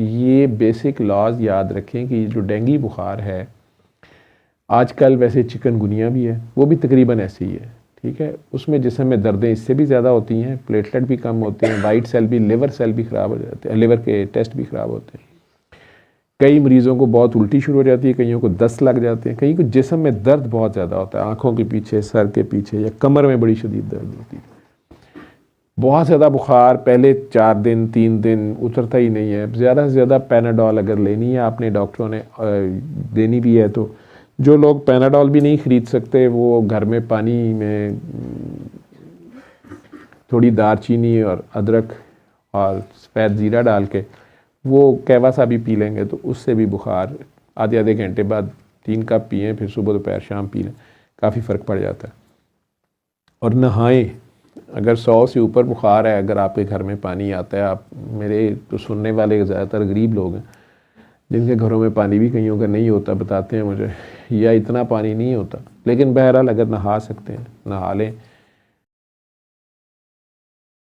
یہ basic laws یاد رکھیں کہ جو ڈینگی بخار ہے، آج کل ویسے چکن گنیا بھی ہے، وہ بھی تقریباً ایسے ہی ہے، ٹھیک ہے. اس میں جسم میں دردیں اس سے بھی زیادہ ہوتی ہیں، پلیٹلیٹ بھی کم ہوتے ہیں، وائٹ سیل بھی، لیور سیل بھی خراب ہو جاتے ہیں، لیور کے ٹیسٹ بھی خراب ہوتے ہیں. کئی مریضوں کو بہت الٹی شروع ہو جاتی ہے، کئیوں کو دست لگ جاتے ہیں، کئی کو جسم میں درد بہت زیادہ ہوتا ہے، آنکھوں کے پیچھے، سر کے پیچھے، یا کمر میں بڑی شدید درد ہوتی ہے. بہت زیادہ بخار پہلے 4 دن 3 دن اترتا ہی نہیں ہے. زیادہ سے زیادہ پیناڈول اگر لینی ہے آپ نے، ڈاکٹروں نے دینی بھی ہے، تو جو لوگ پیناڈول بھی نہیں خرید سکتے وہ گھر میں پانی میں تھوڑی دار چینی اور ادرک اور سفید زیرہ ڈال کے وہ کہوا سا بھی پی لیں گے تو اس سے بھی بخار آدھے گھنٹے بعد 3 کپ پئیں، پھر صبح دوپہر شام پی لیں، کافی فرق پڑ جاتا ہے. اور نہائیں. اگر 100 سے اوپر بخار ہے، اگر آپ کے گھر میں پانی آتا ہے، آپ میرے تو سننے والے زیادہ تر غریب لوگ ہیں جن کے گھروں میں پانی بھی کئیوں کا نہیں ہوتا، بتاتے ہیں مجھے، یا اتنا پانی نہیں ہوتا، لیکن بہرحال اگر نہا سکتے ہیں نہا لیں.